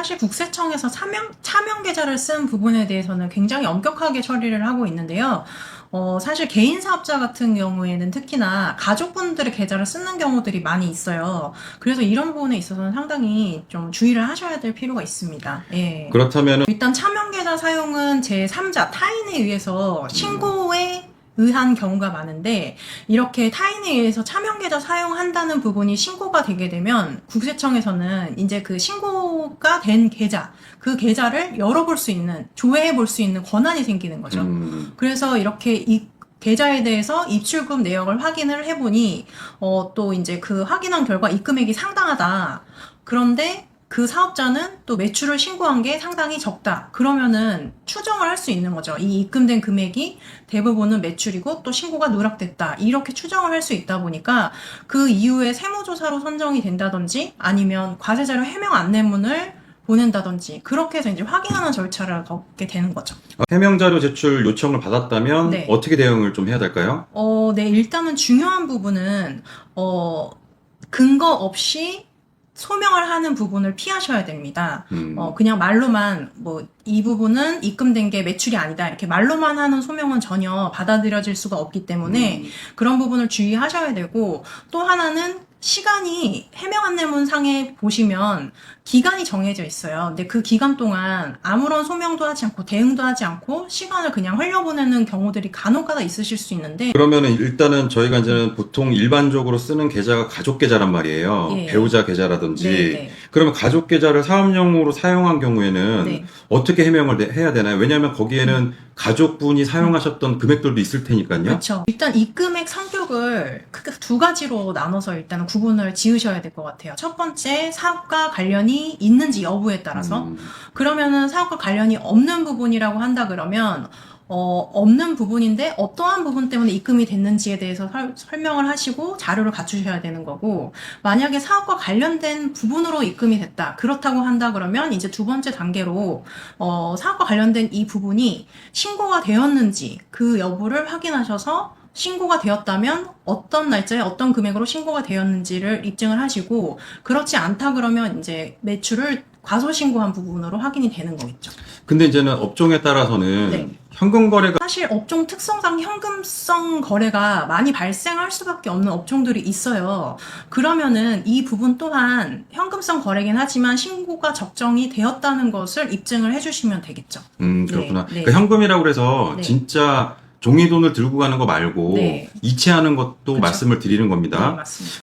사실 국세청에서 차명 계좌를 쓴 부분에 대해서는 굉장히 엄격하게 처리를 하고 있는데요. 사실 개인 사업자 같은 경우에는 특히나 가족분들의 계좌를 쓰는 경우들이 많이 있어요. 그래서 이런 부분에 있어서는 상당히 좀 주의를 하셔야 될 필요가 있습니다. 예. 그렇다면 일단 차명 계좌 사용은 제3자 타인에 의해서 신고에 의한 경우가 많은데, 이렇게 타인에 의해서 차명 계좌 사용한다는 부분이 신고가 되게 되면 국세청에서는 이제 그 신고가 된 계좌, 그 계좌를 열어볼 수 있는, 조회해 볼 수 있는 권한이 생기는 거죠. 그래서 이렇게 이 계좌에 대해서 입출금 내역을 확인을 해보니 또 이제 그 확인한 결과 입금액이 상당하다. 그런데 그 사업자는 또 매출을 신고한 게 상당히 적다. 그러면은 추정을 할 수 있는 거죠. 이 입금된 금액이 대부분은 매출이고 또 신고가 누락됐다. 이렇게 추정을 할 수 있다 보니까 그 이후에 세무조사로 선정이 된다든지 아니면 과세자료 해명 안내문을 보낸다든지 그렇게 해서 이제 확인하는 절차를 걷게 되는 거죠. 해명자료 제출 요청을 받았다면 네. 어떻게 대응을 좀 해야 될까요? 네, 일단은 중요한 부분은 근거 없이 소명을 하는 부분을 피하셔야 됩니다. 그냥 말로만 이 부분은 입금된 게 매출이 아니다 이렇게 말로만 하는 소명은 전혀 받아들여질 수가 없기 때문에 그런 부분을 주의하셔야 되고, 또 하나는 시간이 해명 안내문 상에 보시면 기간이 정해져 있어요. 근데 그 기간 동안 아무런 소명도 하지 않고 대응도 하지 않고 시간을 그냥 흘려보내는 경우들이 간혹가다 있으실 수 있는데, 그러면은 일단은 저희가 이제는 보통 일반적으로 쓰는 계좌가 가족 계좌란 말이에요. 예. 배우자 계좌라든지. 네네. 그러면 가족 계좌를 사업용으로 사용한 경우에는 네. 어떻게 해명을 해야 되나요? 왜냐하면 거기에는 가족분이 사용하셨던 금액들도 있을 테니까요. 그렇죠. 일단 입금액 성격을 크게 두 가지로 나눠서 일단 구분을 지으셔야 될 것 같아요. 첫 번째, 사업과 관련이 있는지 여부에 따라서. 그러면은 사업과 관련이 없는 부분이라고 한다 그러면 없는 부분인데 어떠한 부분 때문에 입금이 됐는지에 대해서 설명을 하시고 자료를 갖추셔야 되는 거고, 만약에 사업과 관련된 부분으로 입금이 됐다 그렇다고 한다 그러면 이제 두 번째 단계로 사업과 관련된 이 부분이 신고가 되었는지 그 여부를 확인하셔서, 신고가 되었다면 어떤 날짜에 어떤 금액으로 신고가 되었는지를 입증을 하시고, 그렇지 않다 그러면 이제 매출을 과소신고한 부분으로 확인이 되는 거겠죠. 근데 이제는 업종에 따라서는 네. 현금 거래가 사실 업종 특성상 현금성 거래가 많이 발생할 수밖에 없는 업종들이 있어요. 그러면은 이 부분 또한 현금성 거래긴 하지만 신고가 적정이 되었다는 것을 입증을 해주시면 되겠죠. 그렇구나. 네, 네. 그러니까 현금이라고 해서 네. 진짜 종이돈을 들고 가는 거 말고 네. 이체하는 것도 그쵸. 말씀을 드리는 네, 겁니다. 맞습니다.